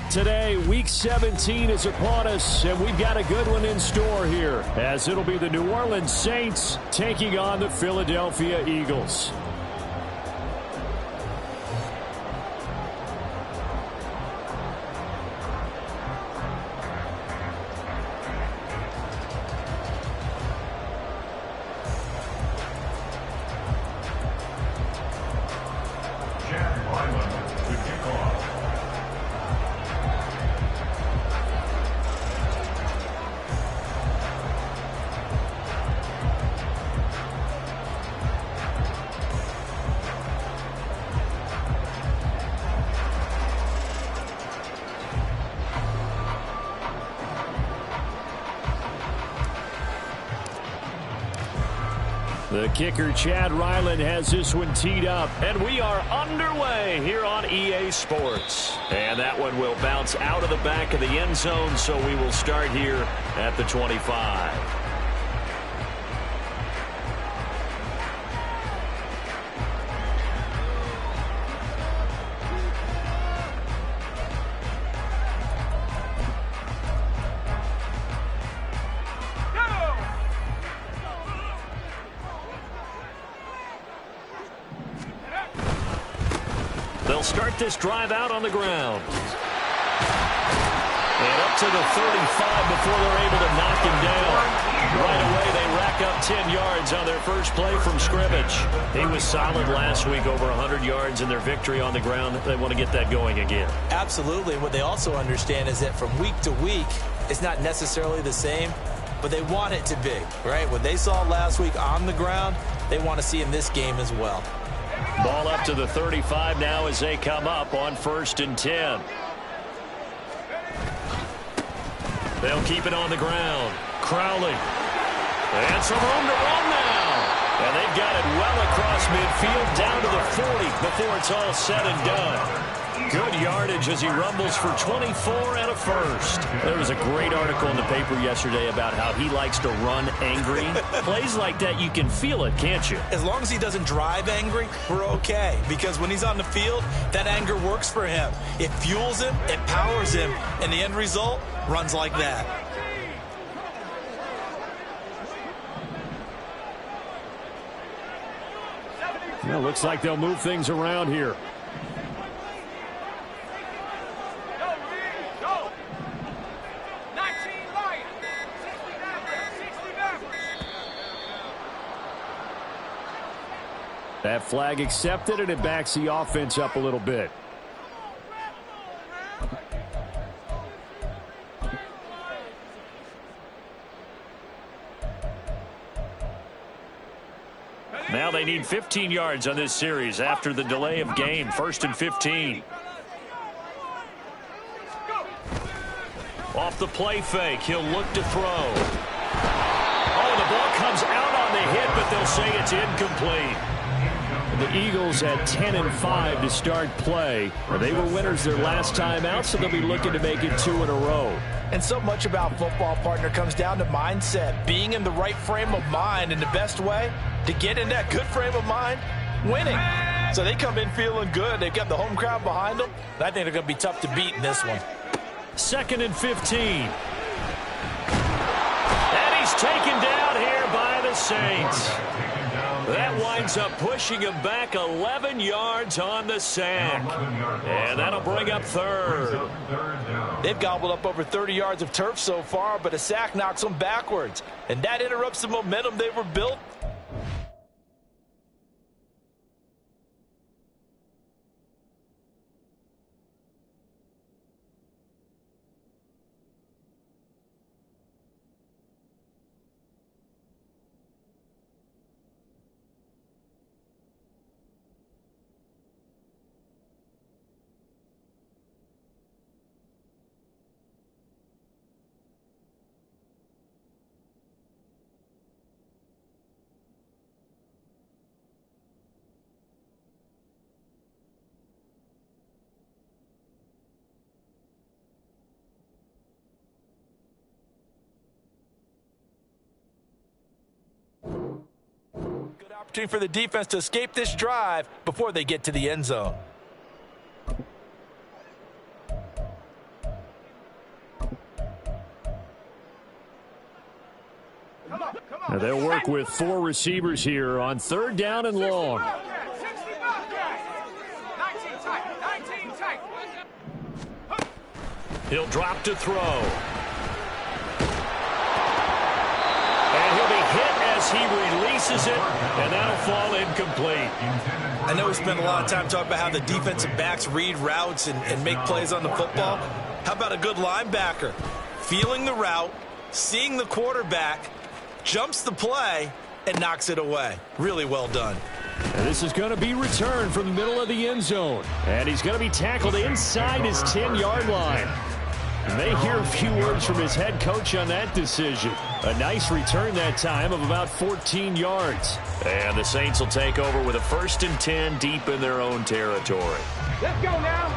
Today, Week 17 is upon us, and we've got a good one in store here, as it'll be the New Orleans Saints taking on the Philadelphia Eagles. The kicker, Chad Ryland, has this one teed up. And we are underway here on EA Sports. And that one will bounce out of the back of the end zone, so we will start here at the 25. They'll start this drive out on the ground. And up to the 35 before they're able to knock him down. Right away, they rack up 10 yards on their first play from scrimmage. He was solid last week, over 100 yards in their victory on the ground. They want to get that going again. Absolutely. What they also understand is that from week to week, it's not necessarily the same, but they want it to be, right? What they saw last week on the ground, they want to see in this game as well. Ball up to the 35 now as they come up on 1st and 10. They'll keep it on the ground. Crowley. And some room to run now. And they've got it well across midfield down to the 40 before it's all said and done. Good yardage as he rumbles for 24 and a first. There was a great article in the paper yesterday about how he likes to run angry. Plays like that, you can feel it, can't you? As long as he doesn't drive angry, we're okay. Because when he's on the field, that anger works for him. It fuels him, it powers him, and the end result runs like that. Well, looks like they'll move things around here. That flag accepted, and it backs the offense up a little bit. Now they need 15 yards on this series after the delay of game. 1st and 15. Off the play fake, he'll look to throw. Oh, the ball comes out on the hit, but they'll say it's incomplete. The Eagles at 10-5 to start play. They were winners their last time out, so they'll be looking to make it 2 in a row. And so much about football, partner, comes down to mindset. Being in the right frame of mind, and the best way to get in that good frame of mind, winning. So they come in feeling good. They've got the home crowd behind them. I think they're going to be tough to beat in this one. 2nd and 15. And he's taken down here by the Saints. That winds up pushing him back 11 yards on the sack. And that'll bring up 3rd. They've gobbled up over 30 yards of turf so far, but a sack knocks them backwards. And that interrupts the momentum they were built. Opportunity for the defense to escape this drive before they get to the end zone. Now they'll work with 4 receivers here on 3rd down and long. He'll drop to throw. And he'll be hit as he releases it, and that'll fall incomplete. I know we spent a lot of time talking about how the defensive backs read routes and make plays on the football. How about a good linebacker? Feeling the route, seeing the quarterback, jumps the play, and knocks it away. Really well done. And this is going to be returned from the middle of the end zone. And he's going to be tackled inside his 10-yard line. You may hear a few words from his head coach on that decision. A nice return that time of about 14 yards. And the Saints will take over with a 1st and 10 deep in their own territory. Let's go now.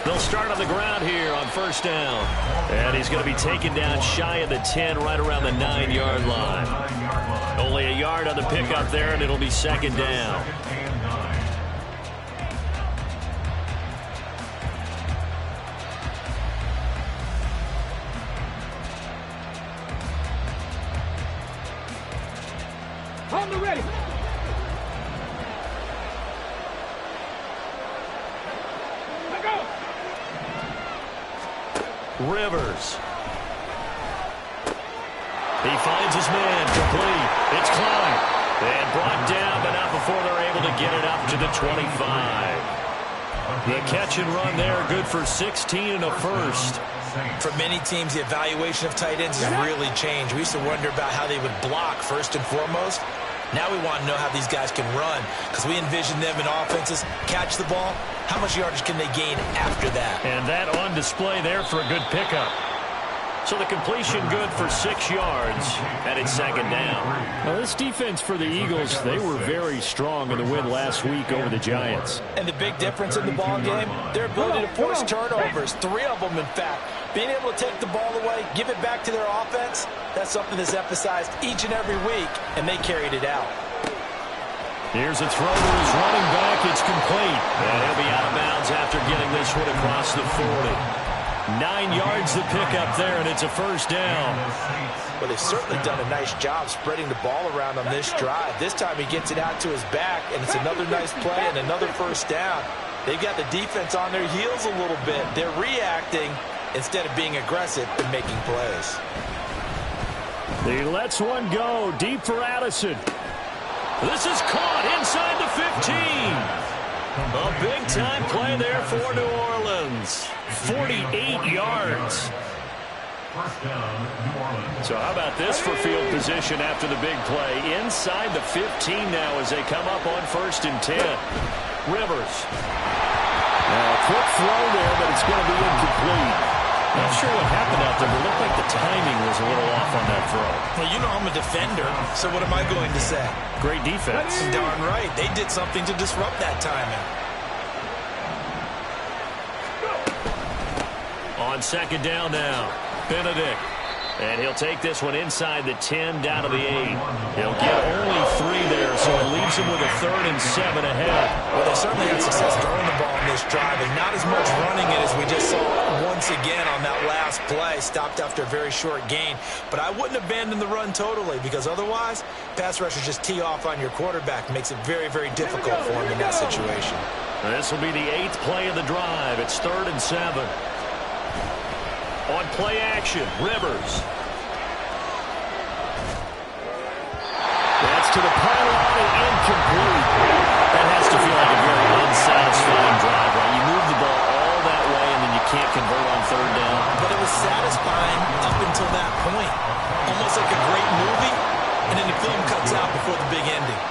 They'll start on the ground here on 1st down. And he's going to be taken down shy of the 10, right around the 9-yard line. Only a yard on the pickup there, and it'll be 2nd down. On the ready. Let go. Rivers. He finds his man, complete. It's Klein. And brought down, but not before they're able to get it up to the 25. The catch and run there, good for 16 and a first. For many teams, the evaluation of tight ends has really changed. We used to wonder about how they would block first and foremost. Now we want to know how these guys can run, because we envision them in offenses catch the ball. How much yardage can they gain after that? And that on display there for a good pickup. So the completion good for 6 yards, and it's 2nd down. Now this defense for the Eagles, they were very strong in the win last week over the Giants. And the big difference in the ball game, their ability to force turnovers, 3 of them in fact. Being able to take the ball away, give it back to their offense, that's something that's emphasized each and every week, and they carried it out. Here's a throw to his running back. It's complete. And he'll be out of bounds after getting this one across the 40. 9 yards to pick up there, and it's a 1st down. Well, they've certainly done a nice job spreading the ball around on this drive. This time he gets it out to his back, and it's another nice play and another 1st down. They've got the defense on their heels a little bit. They're reacting instead of being aggressive and making plays. He lets one go deep for Addison. This is caught inside the 15. A big-time play there for New Orleans. 48 yards. So how about this for field position after the big play? Inside the 15 now as they come up on 1st and 10. Rivers. Now a quick throw there, but it's going to be incomplete. Not sure what happened out there, but it looked like the timing was a little off on that throw. Well, you know I'm a defender, so what am I going to say? Great defense. Darn right. They did something to disrupt that timing. On 2nd down now, Benedict. And he'll take this one inside the 10 down to the 8. He'll get only 3 there, so it leaves him with a 3rd and 7 ahead. Well, they certainly had success throwing the ball on this drive, and not as much running it as we just saw once again on that last play. Stopped after a very short gain. But I wouldn't abandon the run totally, because otherwise, pass rushers just tee off on your quarterback. Makes it very, very difficult for him in that situation. This will be the 8th play of the drive. It's 3rd and 7. On play action, Rivers. That's to the pylon and incomplete. That has to feel like a very unsatisfying drive, right? You move the ball all that way, and then you can't convert on 3rd down. But it was satisfying up until that point. Almost like a great movie, and then the film cuts out before the big ending.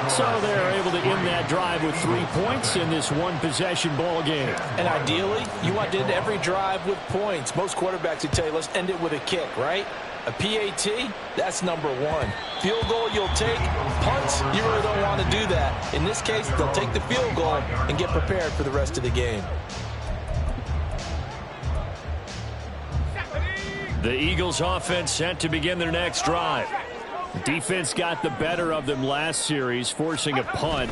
So they're able to end that drive with 3 points in this one-possession ball game. And ideally, you want to end every drive with points. Most quarterbacks would tell you, let's end it with a kick, right? A PAT, that's number 1. Field goal you'll take. Punts, you really don't want to do that. In this case, they'll take the field goal and get prepared for the rest of the game. The Eagles offense set to begin their next drive. Defense got the better of them last series, forcing a punt.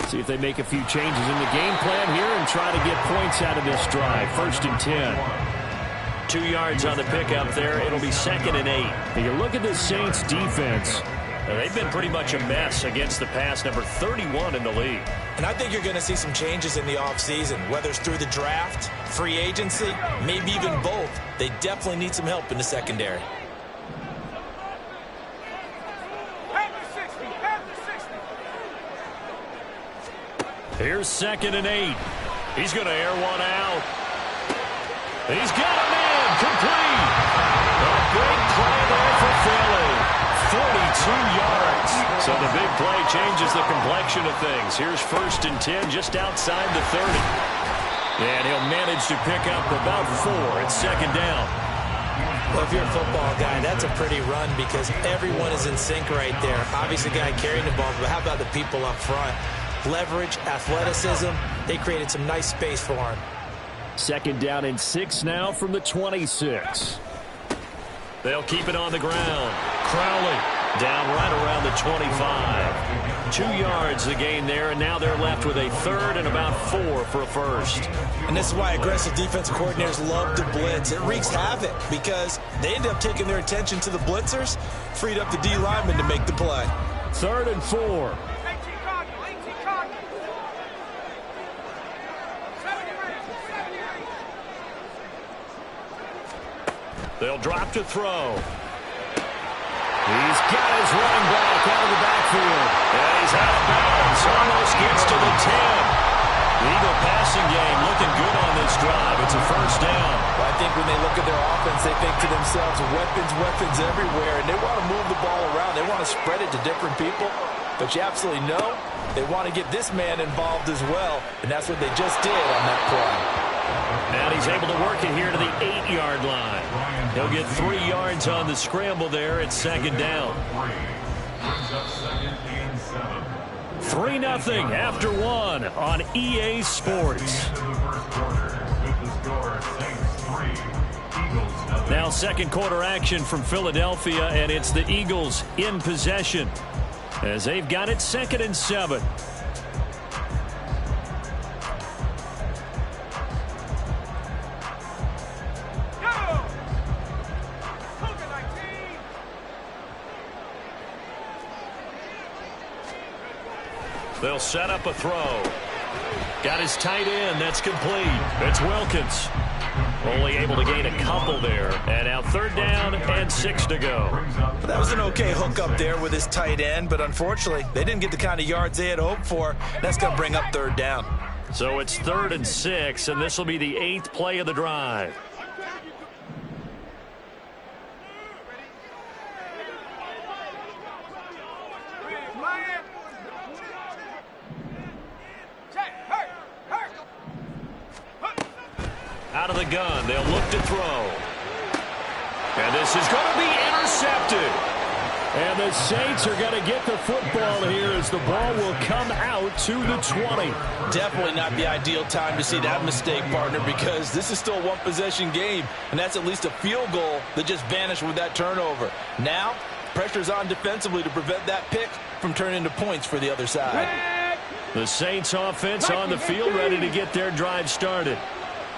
See if they make a few changes in the game plan here and try to get points out of this drive. 1st and 10. 2 yards on the pickup there. It'll be 2nd and 8. And you look at the Saints defense. They've been pretty much a mess against the pass, number 31 in the league. And I think you're going to see some changes in the offseason, whether it's through the draft, free agency, maybe even both. They definitely need some help in the secondary. Here's 2nd and 8. He's going to air one out. He's got a man complete. A big play there for Philly. 42 yards. So the big play changes the complexion of things. Here's 1st and 10 just outside the 30. And he'll manage to pick up about 4. It's 2nd down. Well, if you're a football guy, that's a pretty run because everyone is in sync right there. Obviously, the guy carrying the ball, but how about the people up front? Leverage, athleticism, they created some nice space for him. 2nd down and 6 now from the 26. They'll keep it on the ground. Crowley down right around the 25. 2 yards the gain there, and now they're left with a 3rd and about 4 for a 1st. And this is why aggressive defensive coordinators love to blitz. It wreaks havoc because they end up taking their attention to the blitzers, freed up the D lineman to make the play. 3rd and 4. They'll drop to throw. He's got his running back out of the backfield. And he's out of bounds. Almost gets to the 10. The Eagle passing game looking good on this drive. It's a 1st down. Well, I think when they look at their offense, they think to themselves, weapons everywhere. And they want to move the ball around. They want to spread it to different people. But you absolutely know they want to get this man involved as well. And that's what they just did on that play. And he's able to work it here to the 8-yard line. He'll get 3 yards on the scramble there. It's 2nd down. 3-0 after 1 on EA Sports. Now 2nd quarter action from Philadelphia, and it's the Eagles in possession as they've got it 2nd and 7. They'll set up a throw. Got his tight end. That's complete. It's Wilkins. Only able to gain a couple there. And now 3rd down and 6 to go. That was an okay hook up there with his tight end, but unfortunately, they didn't get the kind of yards they had hoped for. That's going to bring up 3rd down. So it's 3rd and 6, and this will be the 8th play of the drive. Out of the gun, they'll look to throw. And this is going to be intercepted. And the Saints are going to get the football here as the ball will come out to the 20. Definitely not the ideal time to see that mistake, partner, because this is still a one-possession game, and that's at least a field goal that just vanished with that turnover. Now, pressure's on defensively to prevent that pick from turning into points for the other side. The Saints offense on the field ready to get their drive started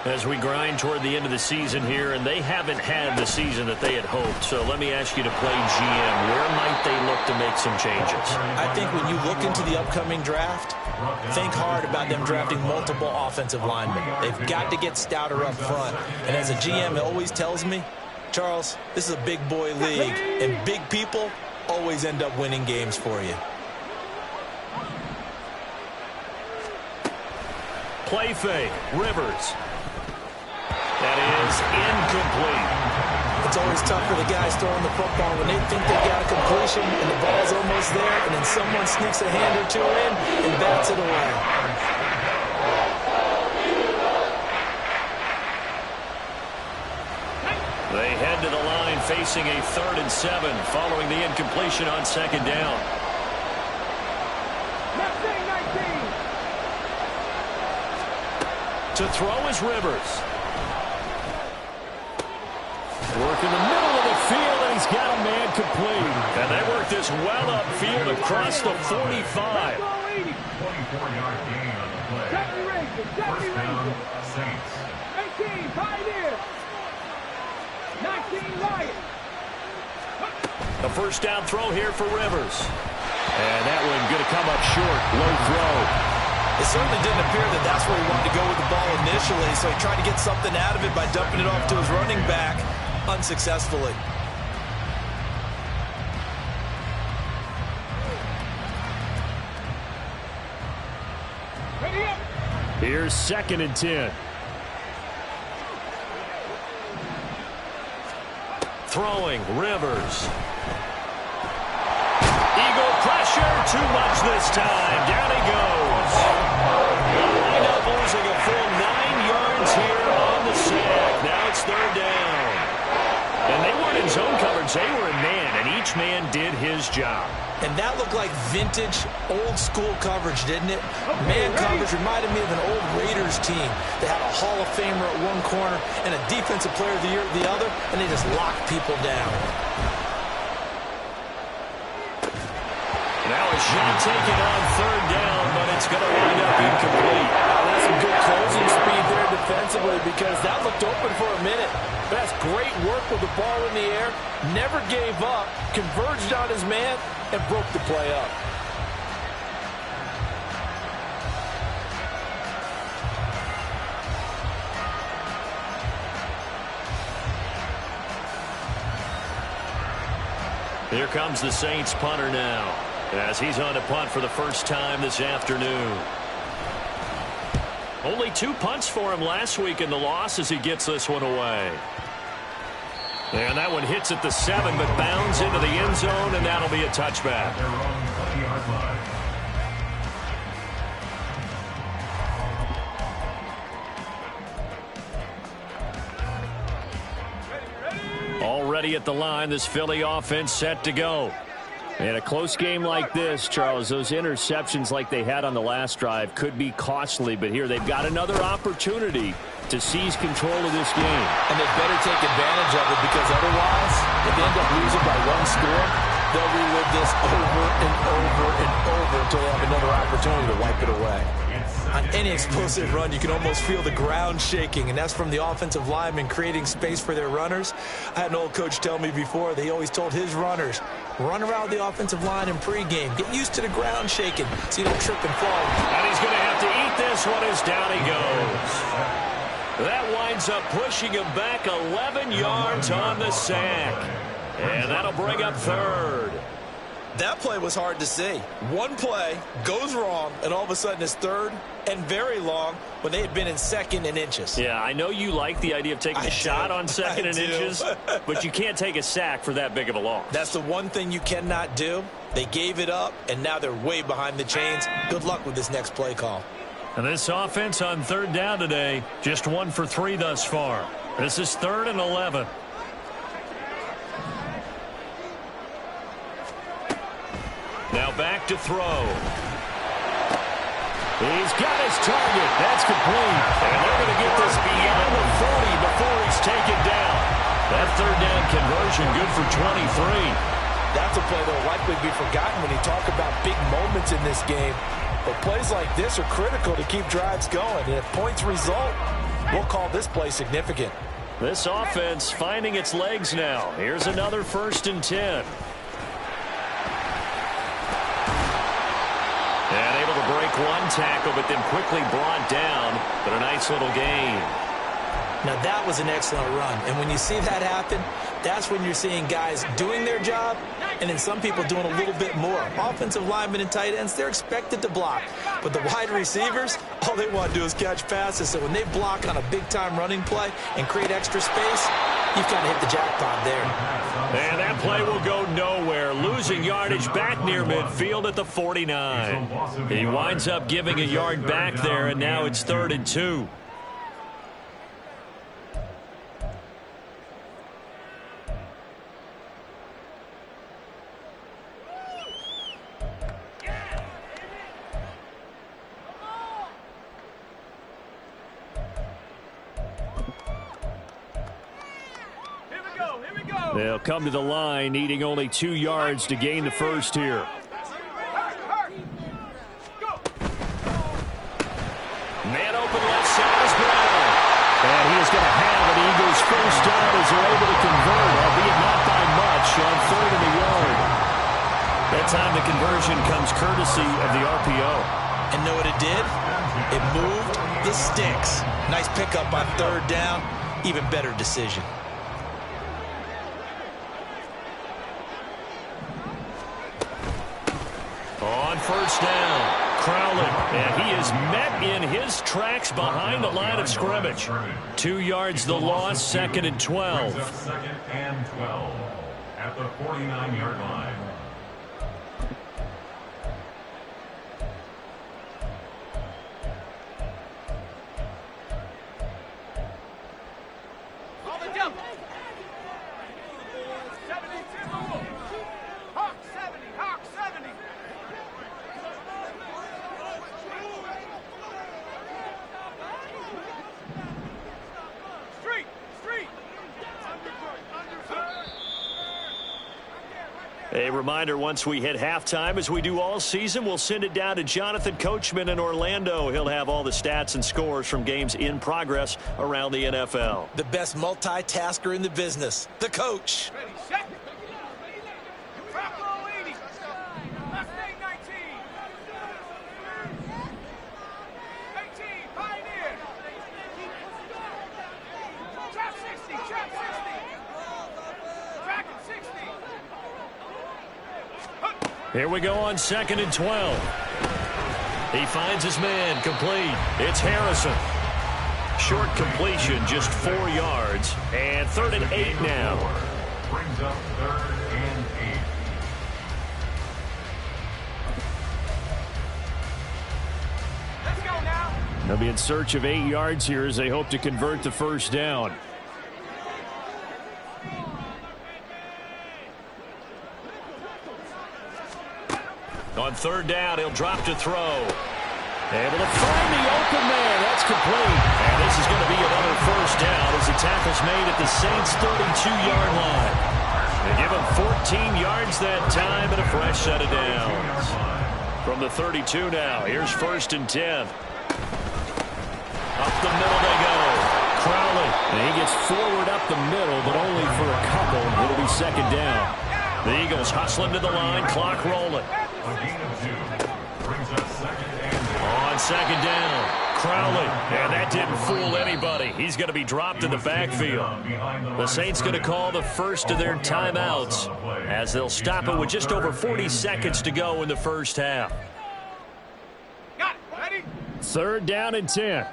as we grind toward the end of the season here, and they haven't had the season that they had hoped. So let me ask you to play GM. Where might they look to make some changes? I think when you look into the upcoming draft, think hard about them drafting multiple offensive linemen. They've got to get stouter up front. And as a GM, it always tells me, Charles, this is a big boy league, and big people always end up winning games for you. Play fake. Rivers. That is incomplete. It's always tough for the guys throwing the football when they think they got a completion and the ball's almost there, and then someone sneaks a hand or two in and bats it away. They head to the line facing a 3rd and 7 following the incompletion on 2nd down. To throw is Rivers. Work in the middle of the field, and he's got a man complete. And they work this goes well upfield across the 45. 24-yard gain on the play. 18, Pioneers. 19, Lions. A first down throw here for Rivers. And that one going to come up short. Low throw. It certainly didn't appear that that's where he wanted to go with the ball initially, so he tried to get something out of it by dumping it off to his running back unsuccessfully. Ready up. Here's 2nd and 10. Throwing, Rivers. Eagle pressure, too much this time. Down he goes. They'll wind up losing a full 9 yards here on the sack. Now it's 3rd down. And they weren't in zone coverage. They were in man, and each man did his job. And that looked like vintage, old-school coverage, didn't it? Man coverage reminded me of an old Raiders team. They had a Hall of Famer at one corner and a Defensive Player of the Year at the other, and they just locked people down. Now a shot taken on 3rd down, but it's going to wind up incomplete. That's some good closing speed there defensively because that looked open for a minute. But that's great work with the ball in the air. Never gave up, converged on his man, and broke the play up. Here comes the Saints punter now, as he's on to punt for the first time this afternoon. Only 2 punts for him last week in the loss as he gets this one away. And that one hits at the 7, but bounds into the end zone, and that'll be a touchback. Already at the line, this Philly offense set to go. In a close game like this, Charles, those interceptions like they had on the last drive could be costly, but here they've got another opportunity to seize control of this game. And they better take advantage of it because otherwise, if they end up losing by 1 score, they'll relive this over and over and over until they have another opportunity to wipe it away. On any explosive run, you can almost feel the ground shaking, and that's from the offensive linemen creating space for their runners. I had an old coach tell me before, they always told his runners, run around the offensive line in pregame. Get used to the ground shaking so you don't trip and fall. And he's going to have to eat this one as down he goes. That winds up pushing him back 11 yards on the sack. And that'll bring up 3rd. That play was hard to see. One play goes wrong, and all of a sudden it's 3rd and very long when they had been in 2nd and inches. Yeah, I know you like the idea of taking a shot on 2nd and inches, but you can't take a sack for that big of a loss. That's the one thing you cannot do. They gave it up, and now they're way behind the chains. Good luck with this next play call. And this offense on 3rd down today, just 1 for 3 thus far. This is 3rd and 11. Now back to throw. He's got his target. That's complete. And they're going to get this beyond the 40 before he's taken down. That 3rd down conversion good for 23. That's a play that will likely be forgotten when you talk about big moments in this game. But plays like this are critical to keep drives going. And if points result, we'll call this play significant. This offense finding its legs now. Here's another 1st and 10. And able to break 1 tackle, but then quickly brought down. But a nice little gain. Now that was an excellent run. And when you see that happen, that's when you're seeing guys doing their job and then some people doing a little bit more. Offensive linemen and tight ends, they're expected to block. But the wide receivers, all they want to do is catch passes. So when they block on a big-time running play and create extra space, you've kind of hit the jackpot there. And that play will go nowhere. Losing yardage back near midfield at the 49. He winds up giving a yard back there, and now it's 3rd and 2. Here we go. They'll come to the line, needing only 2 yards to gain the first here. Man open left side is Brown. And he is going to have an Eagles first down as they're able to convert, albeit not by much, on 3rd and a yard. That time the conversion comes courtesy of the RPO. And know what it did? It moved the sticks. Nice pickup on 3rd down. Even better decision. On 1st down, Crowley, and he is met in his tracks behind the line of scrimmage. 2 yards the loss, 2nd and 12. 2nd and 12 at the 49-yard line. A reminder, once we hit halftime, as we do all season, we'll send it down to Jonathan Coachman in Orlando. He'll have all the stats and scores from games in progress around the NFL. The best multitasker in the business, the coach. Ready, set. Drop low 80. Left leg 19. 18, pioneer. Trap 60, trap 60. Track at 60. Here we go on 2nd and 12. He finds his man, complete. It's Harrison. Short completion, just 4 yards. And 3rd and 8 now. Brings up 3rd and 8. Let's go now. They'll be in search of 8 yards here as they hope to convert the first down. On 3rd down, he'll drop to throw. Able to find the open man. That's complete. And this is going to be another first down as the tackle's made at the Saints' 32-yard line. They give him 14 yards that time and a fresh set of downs. From the 32 now, here's 1st and 10. Up the middle they go. Crowley. And he gets forward up the middle, but only for a couple. It'll be 2nd down. The Eagles hustling to the line, clock rolling. A gain of 2. Brings up 2nd and 8. On 2nd down, Crowley. And that didn't fool anybody. He's going to be dropped in the backfield. The Saints going to call the first of their timeouts as they'll stop it with just over 40 seconds to go in the first half. Got it. Ready? 3rd down and 10.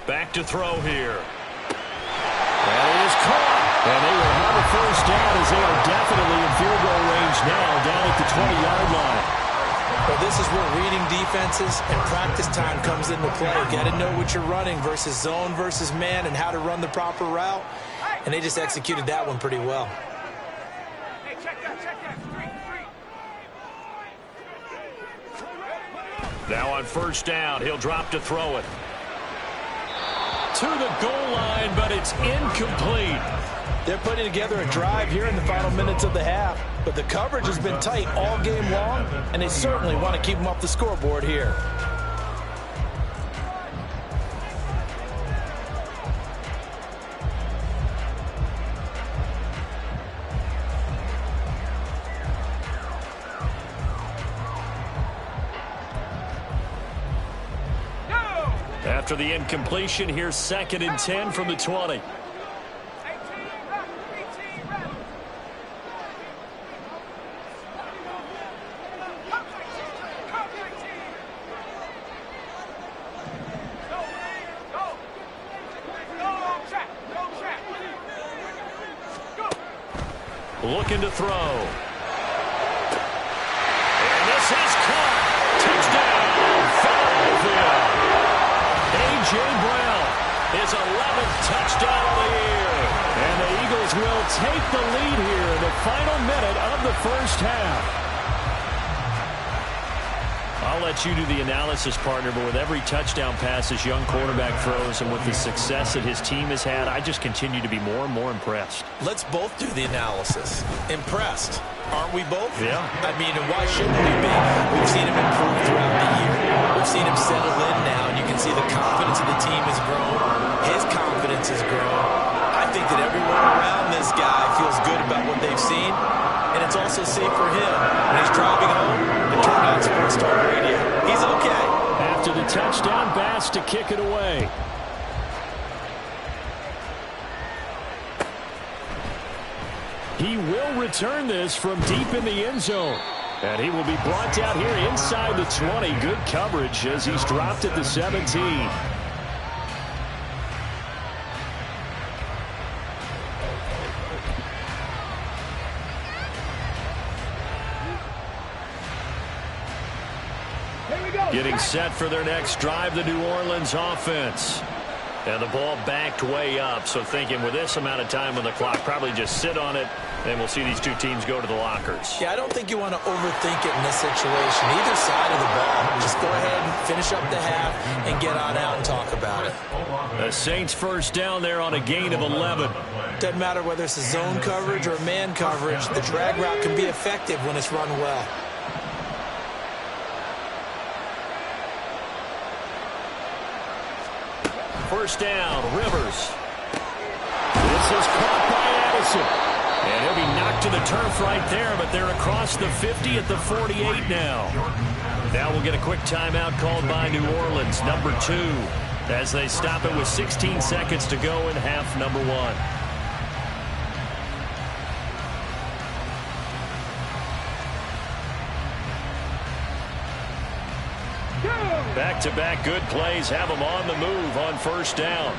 Back to throw here. And it is caught. And they will have a first down as they are definitely in field goal range now down at the 20-yard line. Well, this is where reading defenses and practice time comes into play. Got to know what you're running versus zone versus man and how to run the proper route. And they just executed that one pretty well. Hey, check that, check that. Three. Now on 1st down, he'll drop to throw it. To the goal line, but it's incomplete. They're putting together a drive here in the final minutes of the half, but the coverage has been tight all game long, and they certainly want to keep them off the scoreboard here. After the incompletion, here's 2nd and 10 from the 20. 18 left. 18 left. Come 19. Come 19. Go, go. Go, check. Go, check. Go. Looking to throw. And this is caught. Touchdown, Philadelphia. A.J. Brown, his 11th touchdown of the year. And the Eagles will take the lead here in the final minute of the first half. I'll let you do the analysis, partner, but with every touchdown pass this young quarterback throws and with the success that his team has had, I just continue to be more and more impressed. Let's both do the analysis. Impressed. Aren't we both? Yeah. I mean, and why shouldn't we be? We've seen him improve throughout the year. We've seen him settle in now, and you can see the confidence of the team has grown. His confidence has grown. I think that everyone around this guy feels good about what they've seen, and it's also safe for him when he's driving home and turning on Sports Talk Radio. He's okay. After the touchdown pass to kick it away. He will return this from deep in the end zone. And he will be brought down here inside the 20. Good coverage as he's dropped at the 17. Getting set for their next drive, the New Orleans offense. And the ball backed way up, so thinking with this amount of time on the clock, probably just sit on it, and we'll see these two teams go to the lockers. Yeah, I don't think you want to overthink it in this situation. Either side of the ball, just go ahead and finish up the half and get on out and talk about it. The Saints first down there on a gain of 11. Doesn't matter whether it's a zone coverage or man coverage, the drag route can be effective when it's run well. First down, Rivers. This is caught by Addison. And he'll be knocked to the turf right there, but they're across the 50 at the 48 now. Now we'll get a quick timeout called by New Orleans, number 2, as they stop it with 16 seconds to go in half number 1. Back-to-back good plays have them on the move on first down.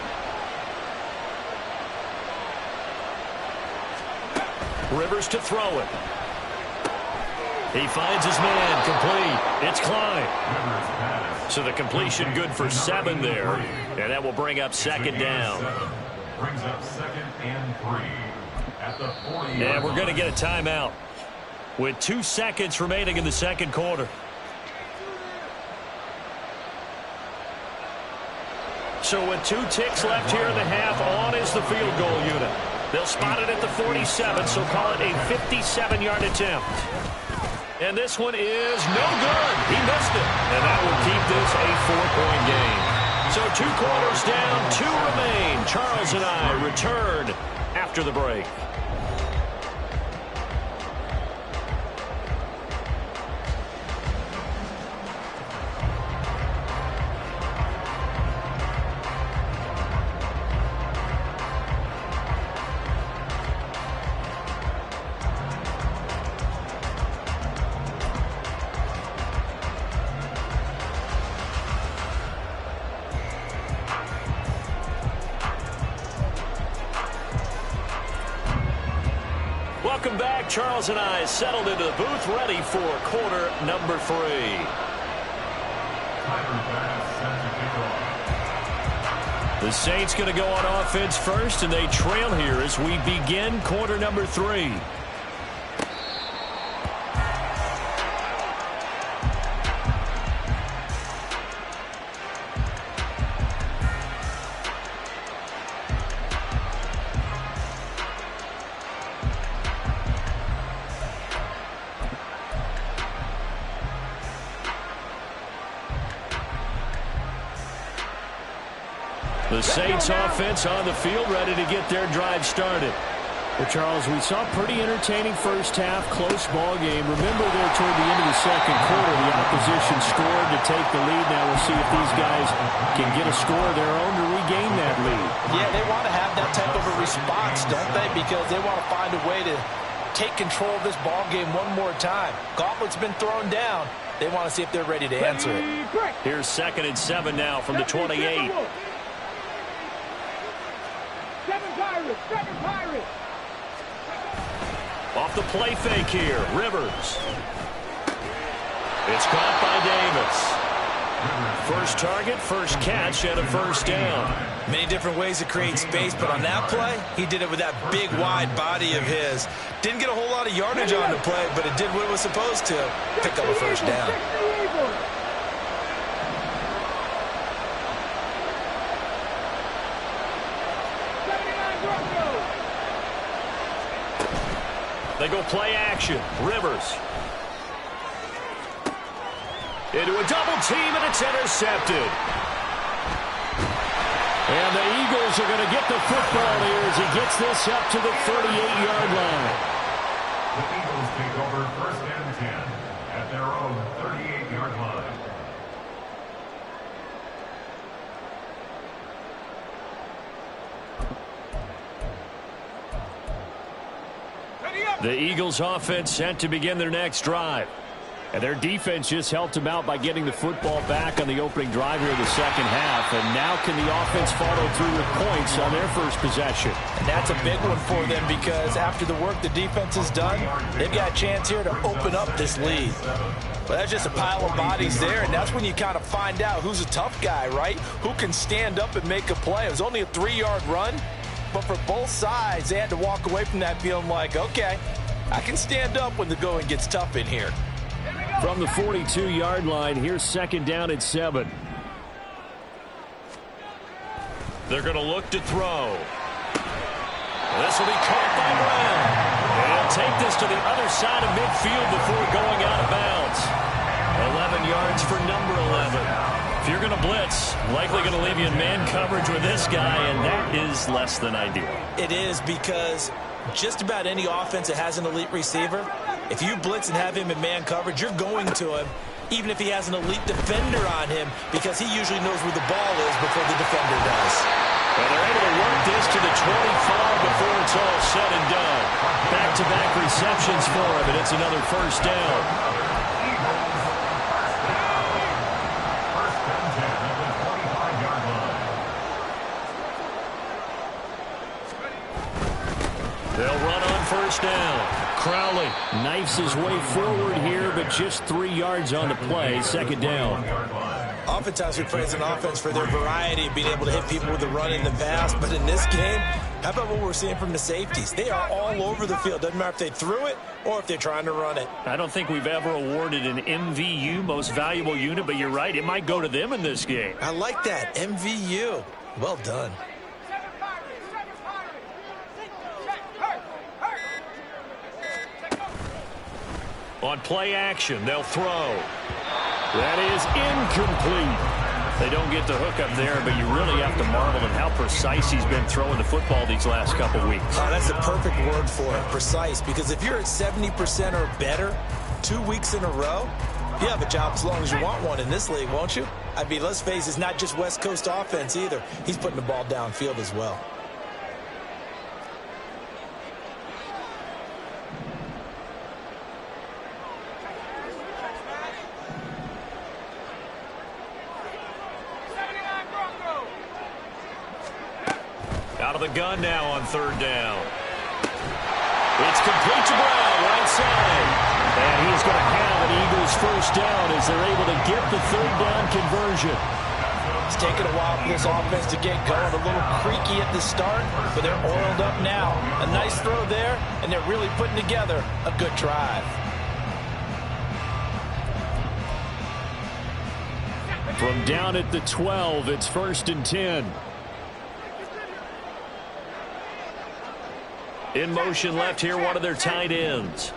Rivers to throw it. He finds his man, complete. It's Klein. So the completion good for 7 there, and that will bring up second down. Brings up 2nd and 3 at the 40. And we're going to get a timeout with 2 seconds remaining in the second quarter. So with 2 ticks left here in the half, on is the field goal unit. They'll spot it at the 47, so call it a 57-yard attempt. And this one is no good. He missed it. And that will keep this a 4-point game. So 2 quarters down, 2 remain. Charles and I return after the break. Welcome back. Charles and I settled into the booth, ready for quarter number 3. The Saints going to go on offense first, and they trail here as we begin quarter number 3. The Saints offense on the field, ready to get their drive started. Well, Charles, we saw a pretty entertaining first half, close ball game. Remember there toward the end of the second quarter, the opposition scored to take the lead. Now we'll see if these guys can get a score of their own to regain that lead. Yeah, they want to have that type of a response, don't they? Because they want to find a way to take control of this ball game one more time. Gauntlet's been thrown down. They want to see if they're ready to answer it. Here's 2nd and 7 now from the 28. Off the play fake here, Rivers. It's caught by Davis. First target, first catch, and a first down. Many different ways to create space, but on that play, he did it with that big, wide body of his. Didn't get a whole lot of yardage on the play, but it did what it was supposed to. Pick up a first down. They go play action. Rivers. Into a double team, and it's intercepted. And the Eagles are going to get the football here as he gets this up to the 38-yard line. The Eagles take over 1st and 10 at their own 38-yard line. The Eagles offense set to begin their next drive. And their defense just helped them out by getting the football back on the opening drive here in the second half. And now can the offense follow through with points on their first possession? And that's a big one for them because after the work the defense has done, they've got a chance here to open up this lead. But that's just a pile of bodies there, and that's when you kind of find out who's a tough guy, right? Who can stand up and make a play. It was only a 3-yard run, but for both sides, they had to walk away from that feeling like, okay, I can stand up when the going gets tough in here. From the 42-yard line, here's 2nd down and 7. They're going to look to throw. This will be caught by Brown. And he'll take this to the other side of midfield before going out of bounds. 11 yards for number 11. If you're going to blitz, likely going to leave you in man coverage with this guy, and that is less than ideal. It is because just about any offense that has an elite receiver, if you blitz and have him in man coverage, you're going to him, even if he has an elite defender on him, because he usually knows where the ball is before the defender does. Well, they're able to work this to the 25 before it's all said and done. Back-to-back receptions for him, and it's another first down. They'll run on first down. Crowley knifes his way forward here, but just 3 yards on the play. 2nd down. Oftentimes we praise an offense for their variety of being able to hit people with the run in the pass, but in this game, how about what we're seeing from the safeties? They are all over the field. Doesn't matter if they threw it or if they're trying to run it. I don't think we've ever awarded an MVU, most valuable unit, but you're right, it might go to them in this game. I like that, MVU. Well done. On play action, they'll throw. That is incomplete. They don't get the hook up there, but you really have to marvel at how precise he's been throwing the football these last couple weeks. Oh, that's the perfect word for it, precise, because if you're at 70% or better 2 weeks in a row, you have a job as long as you want one in this league, won't you? I mean, let's face it, it's not just West Coast offense either. He's putting the ball downfield as well. Out of the gun now on 3rd down. It's complete to Brown, right side. And he's going to have an Eagles first down as they're able to get the 3rd down conversion. It's taken a while for this offense to get going. A little creaky at the start, but they're oiled up now. A nice throw there, and they're really putting together a good drive. From down at the 12, it's 1st and 10. In motion left here, one of their tight ends.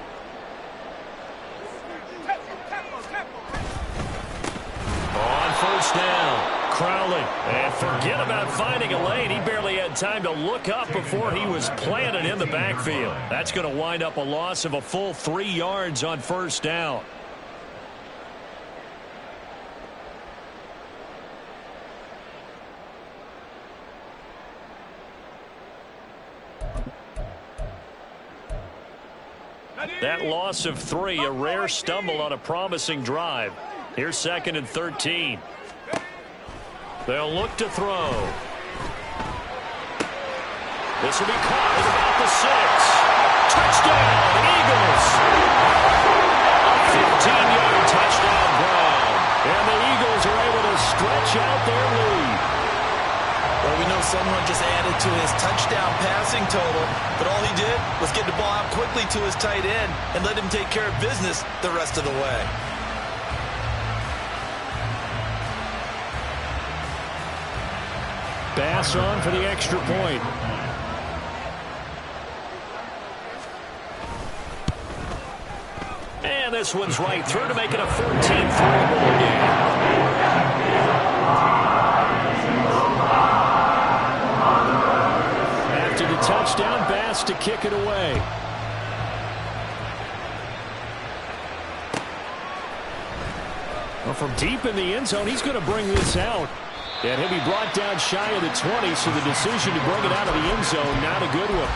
On first down, Crowley. And forget about finding a lane. He barely had time to look up before he was planted in the backfield. That's going to wind up a loss of a full 3 yards on first down. That loss of 3, a rare stumble on a promising drive. Here's 2nd and 13. They'll look to throw. This will be caught at about the 6. Touchdown, Eagles! A 15-yard touchdown Brown. And the Eagles are able to stretch out their lead. Well, we know someone just added to his touchdown passing total, but all he did was get the ball out quickly to his tight end and let him take care of business the rest of the way. Bass on for the extra point. And this one's right through to make it a 14-3 ball game. After the touchdown, Bass to kick it away. Well, from deep in the end zone, he's going to bring this out. And he'll be brought down shy of the 20, so the decision to bring it out of the end zone, not a good one.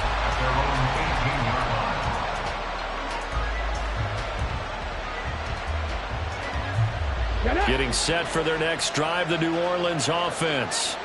Getting set for their next drive, the New Orleans offense.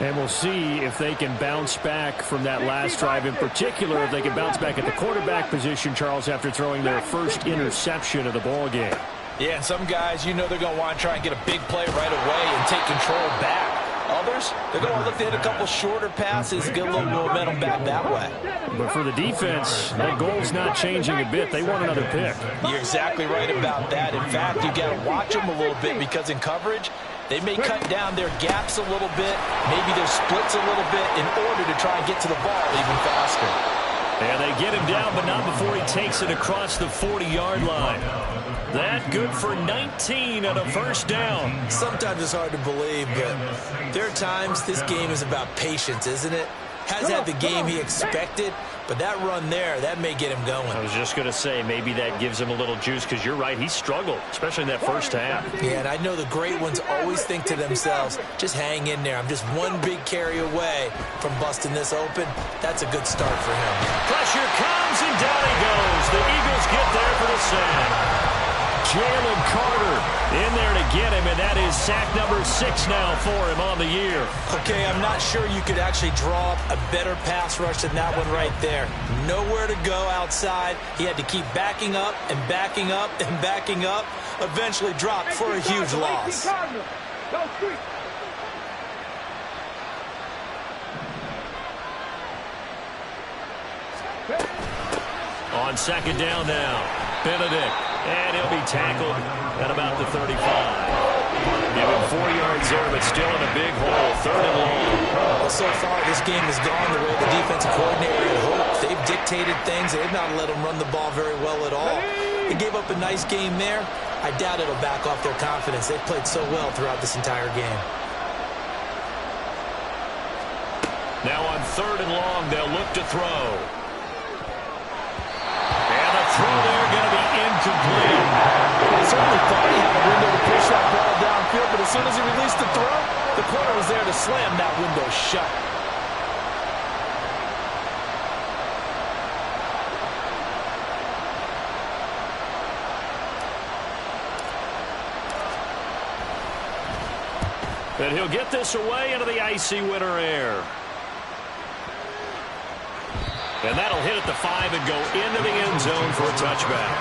And we'll see if they can bounce back from that last drive, in particular if they can bounce back at the quarterback position, Charles, after throwing their first interception of the ball game. Yeah, and some guys, you know they're going to want to try and get a big play right away and take control back. Others, they're going to look to hit a couple shorter passes, get a little momentum back that way. But for the defense, that goal's not changing a bit. They want another pick. You're exactly right about that. In fact, you got to watch them a little bit because in coverage, they may cut down their gaps a little bit, maybe their splits a little bit in order to try and get to the ball even faster. And they get him down, but not before he takes it across the 40-yard line. That good for 19 and a first down. Sometimes it's hard to believe, but there are times this game is about patience, isn't it? Has had the game he expected, but that run there, that may get him going. I was just going to say, maybe that gives him a little juice, because you're right, he struggled, especially in that first half. Yeah, and I know the great ones always think to themselves, just hang in there. I'm just one big carry away from busting this open. That's a good start for him. Pressure comes, and down he goes. The Eagles get there for the sack. Jalen Carter in there to get him, and that is sack number 6 now for him on the year. Okay, I'm not sure you could actually draw up a better pass rush than that one right there. Nowhere to go outside. He had to keep backing up and backing up and backing up. Eventually dropped for a huge loss. On second down now, Benedict. And he'll be tackled at about the 35. Give him 4 yards there, but still in a big hole. Third and long. Well, so far, this game has gone the way the defensive coordinator had hoped. They've dictated things. They've not let him run the ball very well at all. They gave up a nice game there. I doubt it'll back off their confidence. They've played so well throughout this entire game. Now on third and long, they'll look to throw. And the throw there going to be incomplete. I certainly thought he had a window to push that ball downfield, but as soon as he released the throw, the corner was there to slam that window shut. And he'll get this away into the icy winter air. And that'll hit at the 5 and go into the end zone for a touchback.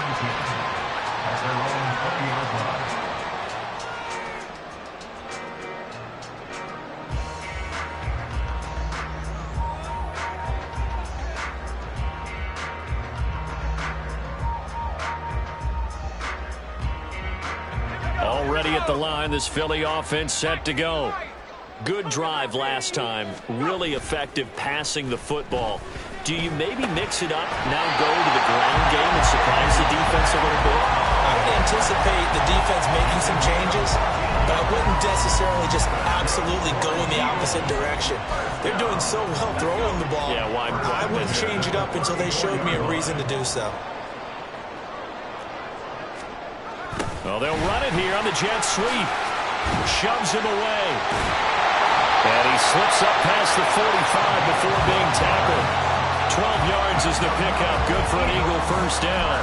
Already at the line, this Philly offense set to go. Good drive last time. Really effective passing the football. Do you maybe mix it up, now go to the ground game and surprise the defense a little bit? I would anticipate the defense making some changes, but I wouldn't necessarily just absolutely go in the opposite direction. They're doing so well throwing the ball. Yeah, why I wouldn't change it up until they showed me a reason to do so. Well, they'll run it here on the jet sweep. Shoves him away. And he slips up past the 45 before being tackled. 12 yards is the pickup. Good for an Eagle first down.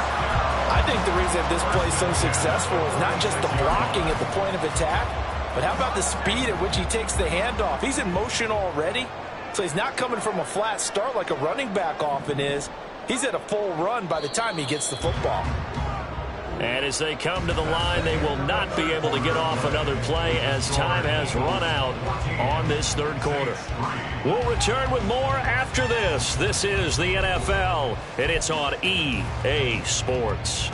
I think the reason this play is so successful is not just the blocking at the point of attack, but how about the speed at which he takes the handoff? He's in motion already, so he's not coming from a flat start like a running back often is. He's at a full run by the time he gets the football. And as they come to the line, they will not be able to get off another play as time has run out on this third quarter. We'll return with more after this. This is the NFL, and it's on EA Sports.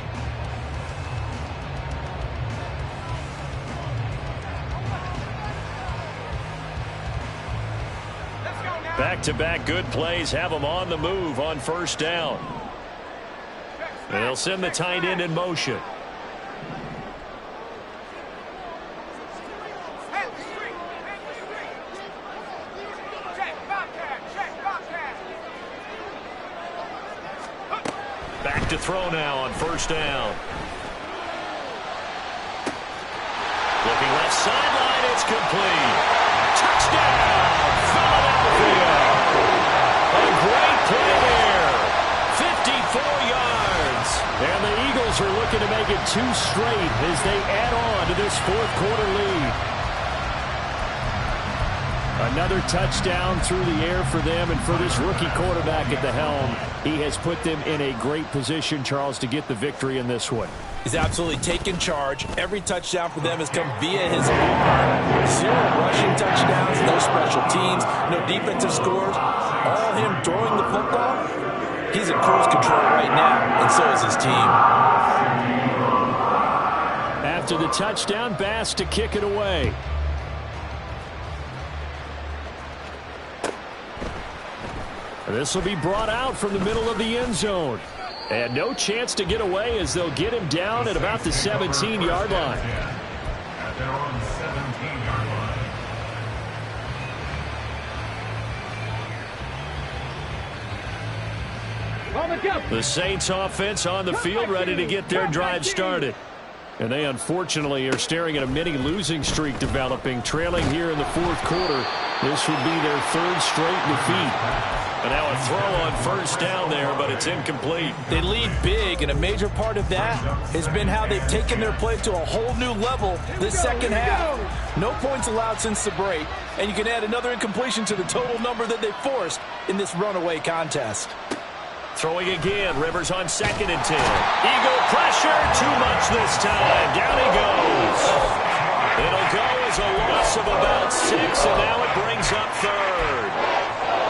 Back-to-back good plays have them on the move on first down. And they'll send the tight end in motion. Back to throw now on first down. Looking left sideline, it's complete. Touchdown, Philadelphia. A great play there. 54 yards. And the Eagles are looking to make it 2 straight as they add on to this fourth quarter lead. Another touchdown through the air for them, and for this rookie quarterback at the helm, he has put them in a great position, Charles, to get the victory in this one. He's absolutely taken charge. Every touchdown for them has come via his arm. 0 rushing touchdowns, no special teams, no defensive scores. All him throwing the football. He's in cruise control right now, and so is his team. After the touchdown, Bass to kick it away. This will be brought out from the middle of the end zone. And no chance to get away as they'll get him down at about the 17-yard line. At their own 17-yard line. The Saints offense on the field ready to get their drive started. And they unfortunately are staring at a mini losing streak developing, trailing here in the fourth quarter. This would be their 3rd straight defeat. And now a throw on first down there, but it's incomplete. They lead big, and a major part of that has been how they've taken their play to a whole new level this second half. No points allowed since the break, and you can add another incompletion to the total number that they forced in this runaway contest. Throwing again, Rivers on 2nd and 10. Eagle pressure, too much this time. Down he goes. It'll go as a loss of about 6, and now it brings up 3rd.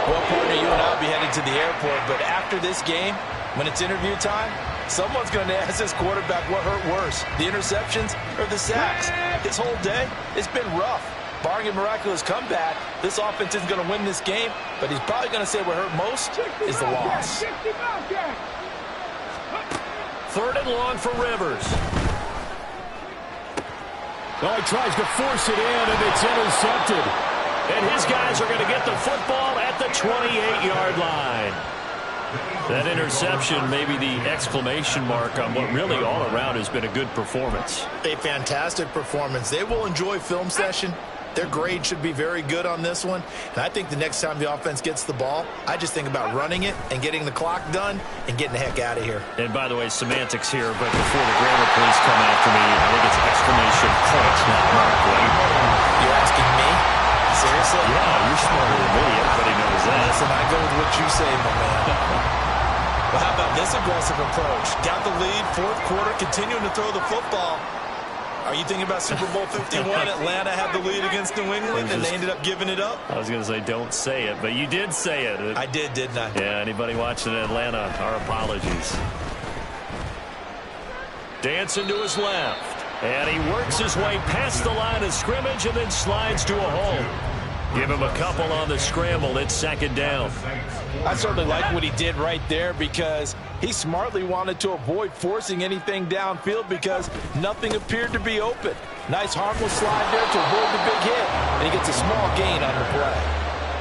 Well, partner, you and I will be headed to the airport, but after this game, when it's interview time, someone's going to ask this quarterback what hurt worse, the interceptions or the sacks. This whole day, it's been rough. Barring a miraculous comeback, this offense isn't going to win this game, but he's probably going to say what hurt most is the loss. 3rd and long for Rivers. Oh, he tries to force it in, and it's intercepted. And his guys are going to get the football at the 28-yard line. That interception may be the exclamation mark on what really all around has been a good performance. A fantastic performance. They will enjoy film session. Their grade should be very good on this one. And I think the next time the offense gets the ball, I just think about running it and getting the clock done and getting the heck out of here. And by the way, semantics here, but before the grammar police come after me, I think it's exclamation points, not mark, right? You're asking me? Seriously? Yeah, you're smarter than me. Everybody knows that. Listen, I go with what you say, my man. Well, how about this aggressive approach? Got the lead, 4th quarter, continuing to throw the football. Are you thinking about Super Bowl 51? Atlanta had the lead against New England, and they ended up giving it up? I was going to say don't say it, but you did say it. I did, didn't I? Yeah, anybody watching Atlanta, our apologies. Dancing to his left. And he works his way past the line of scrimmage and then slides to a hole. Give him a couple on the scramble. It's 2nd down. I certainly like what he did right there because he smartly wanted to avoid forcing anything downfield because nothing appeared to be open. Nice harmless slide there to avoid the big hit, and he gets a small gain on the play.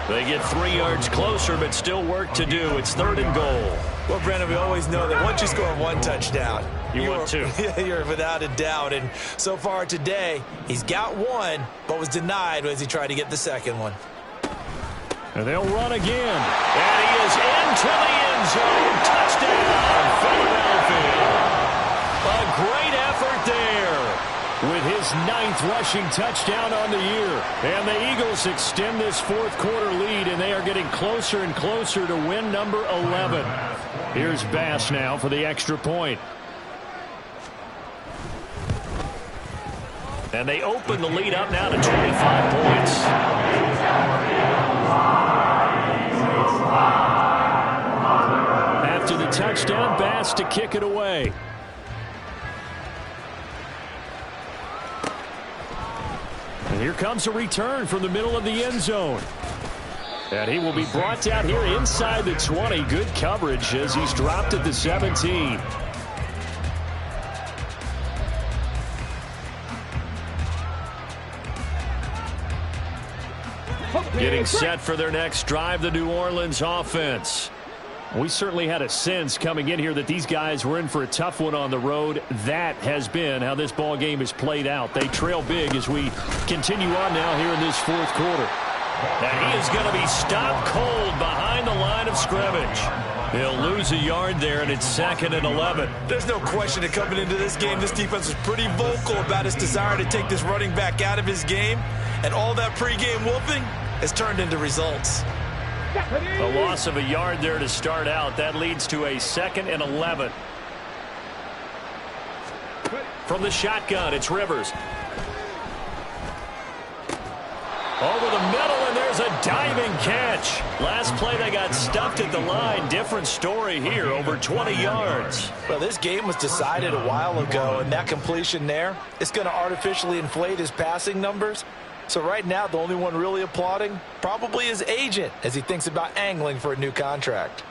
They get 3 yards closer, but still work to do. It's 3rd and goal. Well, Brandon, we always know that once you score 1 touchdown, you want 2. You're without a doubt. And so far today, he's got 1, but was denied as he tried to get the 2nd one. And they'll run again. And he is into the end zone. Touchdown, Philadelphia. A great effort there. With his 9th rushing touchdown on the year. And the Eagles extend this 4th quarter lead, and they are getting closer and closer to win number 11. Here's Bass now for the extra point. And they open the lead up now to 25 points. After the touchdown, Bass to kick it away. And here comes a return from the middle of the end zone. And he will be brought down here inside the 20. Good coverage as he's dropped at the 17. Getting set for their next drive, the New Orleans offense. We certainly had a sense coming in here that these guys were in for a tough one on the road. That has been how this ball game is played out. They trail big as we continue on now here in this fourth quarter. And he is going to be stopped cold behind the line of scrimmage. He'll lose a yard there, and it's 2nd and 11. There's no question that coming into this game, this defense was pretty vocal about its desire to take this running back out of his game. And all that pregame whooping has turned into results. A loss of a yard there to start out. That leads to a 2nd and 11. From the shotgun, it's Rivers. Over the middle, and there's a diving catch. Last play, they got stuffed at the line. Different story here, over 20 yards. Well, this game was decided a while ago, and that completion there, it's going to artificially inflate his passing numbers. So right now, the only one really applauding probably his agent as he thinks about angling for a new contract.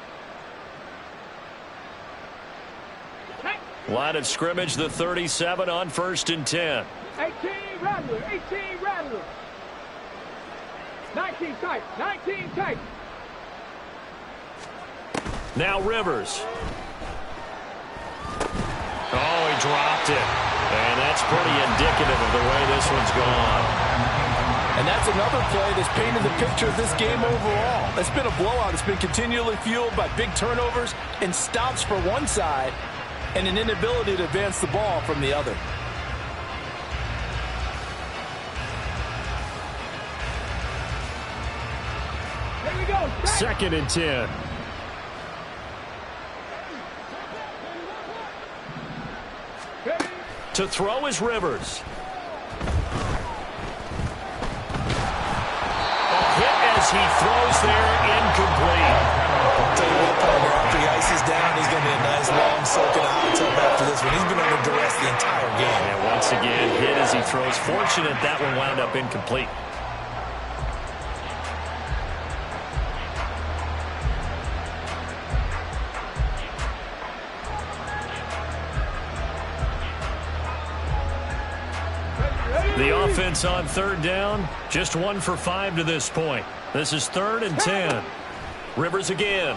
Line of scrimmage, the 37 on 1st and 10. 18 Rattler, 18 Rattler. 19 tight, 19 tight. Now Rivers. Oh, he dropped it. And that's pretty indicative of the way this one's gone. And that's another play that's painted the picture of this game overall. It's been a blowout. It's been continually fueled by big turnovers and stops for one side and an inability to advance the ball from the other. Here we go. 2nd and 10. To throw is Rivers. As he throws there, incomplete. Tell you what, partner, after the ice is down, he's going to be a nice long soaking hot tub after this one. He's been under duress the entire game. And once again, hit as he throws. Fortunate that one wound up incomplete. The offense on 3rd down, just 1 for 5 to this point. This is 3rd and 10. Rivers again.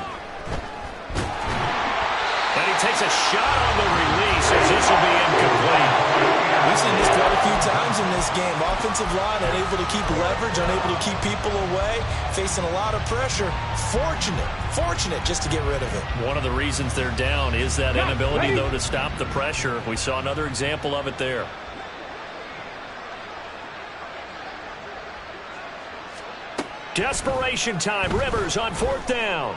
And he takes a shot on the release as this will be incomplete. We've seen this quite a few times in this game. Offensive line unable to keep leverage, unable to keep people away, facing a lot of pressure. Fortunate just to get rid of it. One of the reasons they're down is that inability, though, to stop the pressure. We saw another example of it there. Desperation time. Rivers on 4th down.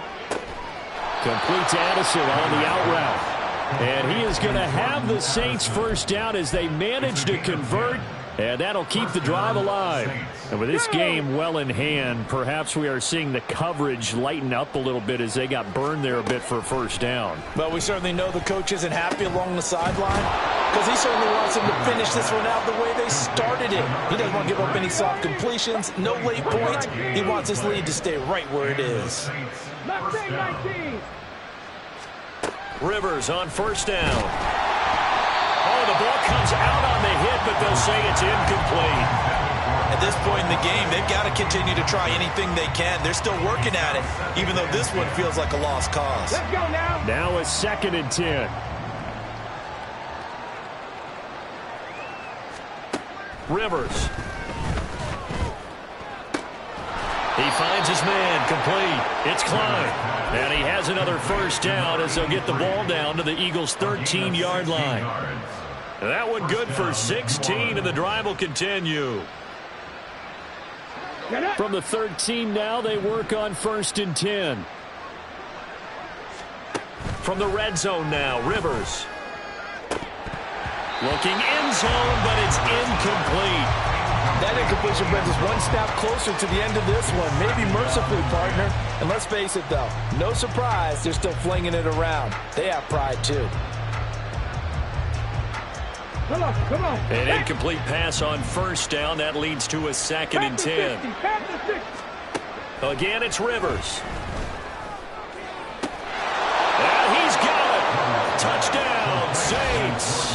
Complete to Addison on the out route. And he is going to have the Saints first down as they manage to convert. And that'll keep the drive alive. And with this game well in hand, perhaps we are seeing the coverage lighten up a little bit as they got burned there a bit for a first down. But we certainly know the coach isn't happy along the sideline because he certainly wants them to finish this one out the way they started it. He doesn't want to give up any soft completions, no late points. He wants his lead to stay right where it is. 19. Rivers on 1st down. Oh, the ball comes out on the hit, but they'll say it's incomplete. At this point in the game, they've got to continue to try anything they can. They're still working at it, even though this one feels like a lost cause. Let's go now. Now it's 2nd and 10. Rivers. He finds his man, complete. It's Klein. And he has another first down as they'll get the ball down to the Eagles' 13-yard line. That one good for 16, and the drive will continue. From the 13 now, they work on 1st and 10. From the red zone now, Rivers. Looking end zone, but it's incomplete. That incompletion brings us one step closer to the end of this one. Maybe mercifully, partner. And let's face it, though, no surprise, they're still flinging it around. They have pride, too. Come on. An incomplete pass on 1st down. That leads to a 2nd and 10. Again, it's Rivers. And he's got it. Touchdown, Saints.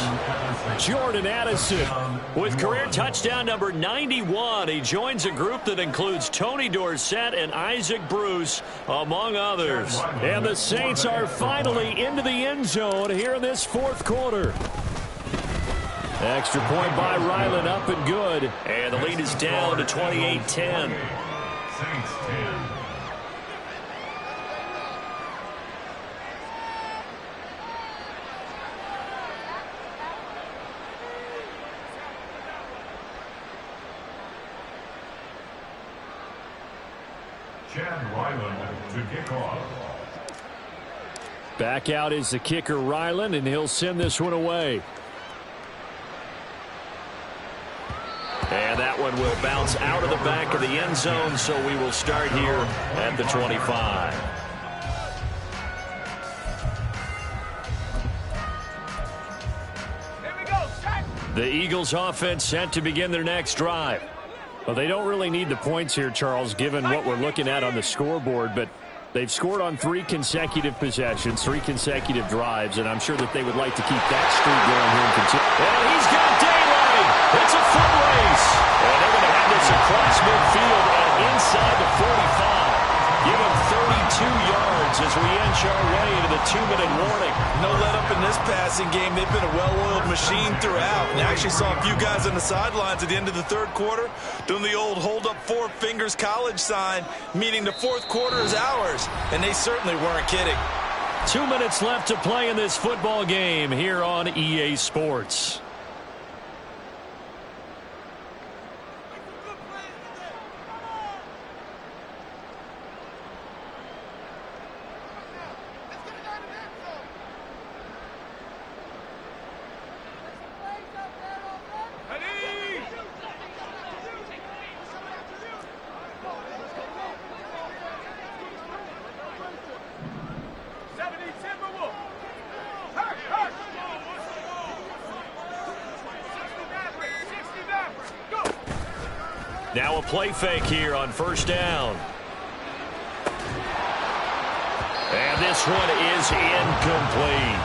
Jordan Addison with career touchdown number 91. He joins a group that includes Tony Dorsett and Isaac Bruce, among others. And the Saints are finally into the end zone here in this fourth quarter. Extra point by Ryland, up and good. And the lead is down to 28-10. Saints 10. Chad Ryland to kick off. Back out is the kicker, Ryland, and he'll send this one away. And that one will bounce out of the back of the end zone, so we will start here at the 25. Here we go, set. The Eagles offense set to begin their next drive. Well, they don't really need the points here, Charles, given what we're looking at on the scoreboard, but they've scored on 3 consecutive possessions, 3 consecutive drives, and I'm sure that they would like to keep that streak going here and continue. And he's got daylight. It's a foot race. And they're going to have this across midfield and inside the 45. Give him 32 yards as we inch our way to the 2-minute warning. No let up in this passing game. They've been a well-oiled machine throughout. And I actually saw a few guys on the sidelines at the end of the third quarter doing the old hold up 4 fingers college sign, meaning the fourth quarter is ours. And they certainly weren't kidding. 2 minutes left to play in this football game here on EA Sports. Now a play fake here on first down. And this one is incomplete.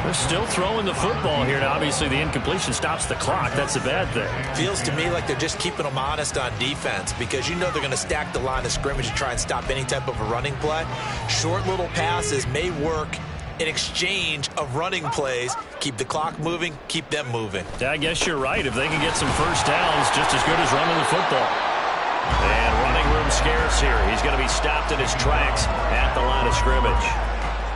They're still throwing the football here. Now, obviously, the incompletion stops the clock. That's a bad thing. Feels to me like they're just keeping them honest on defense because you know they're going to stack the line of scrimmage and try and stop any type of a running play. Short little passes may work in exchange of running plays. Keep the clock moving, keep them moving. Yeah, I guess you're right. If they can get some first downs, just as good as running the football. And running room scarce here. He's going to be stopped in his tracks at the line of scrimmage.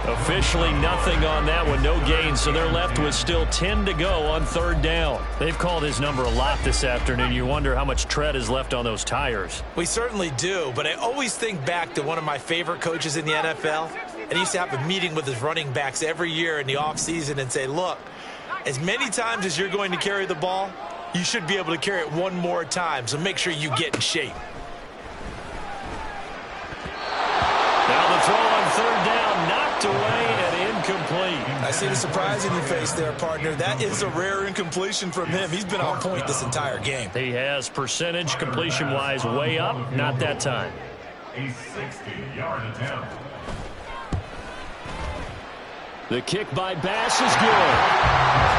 Officially nothing on that one, no gain, so they're left with still 10 to go on third down. They've called his number a lot this afternoon. You wonder how much tread is left on those tires. We certainly do, but I always think back to one of my favorite coaches in the NFL, and he used to have a meeting with his running backs every year in the offseason and say, look, as many times as you're going to carry the ball, you should be able to carry it one more time, so make sure you get in shape. Now the throw on third down, knocked away and incomplete. I see the surprise in your face there, partner. That is a rare incompletion from him. He's been on point this entire game. He has percentage completion-wise way up, not that time. A 60-yard attempt. The kick by Bass is good.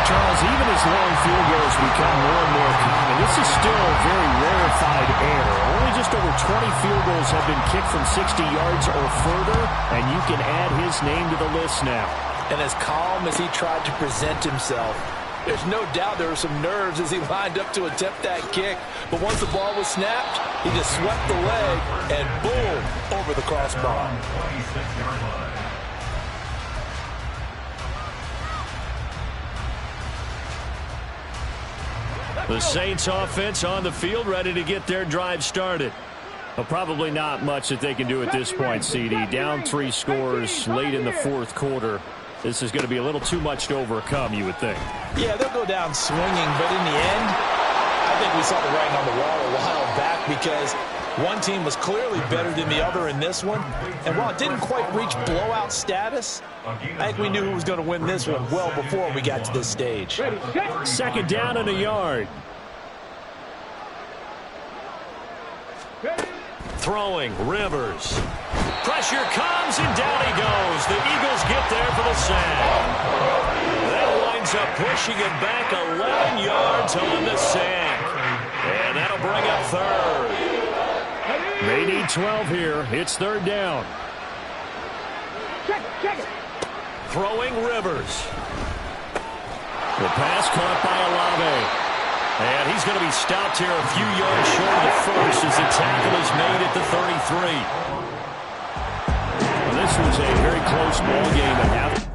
Charles, even as long field goals become more and more common, this is still a very rarefied error. Only just over 20 field goals have been kicked from 60 yards or further, and you can add his name to the list now. And as calm as he tried to present himself, there's no doubt there were some nerves as he lined up to attempt that kick. But once the ball was snapped, he just swept the leg and boom, over the crossbar. 26-yard line. The Saints offense on the field, ready to get their drive started. Well, probably not much that they can do at this point, CD. Down 3 scores late in the fourth quarter. This is going to be a little too much to overcome, you would think. Yeah, they'll go down swinging, but in the end, I think we saw the writing on the wall a while back because one team was clearly better than the other in this one. And while it didn't quite reach blowout status, I think we knew who was going to win this one well before we got to this stage. Second down and a yard. Throwing, Rivers. Pressure comes, and down he goes. The Eagles get there for the sack. That winds ends up pushing him back 11 yards on the sack. And that'll bring up third. They need 12 here. It's third down. Check it. Throwing Rivers. The pass caught by Olave. And he's going to be stopped here a few yards short of the first as the tackle is made at the 33. Well, this was a very close ball game at half.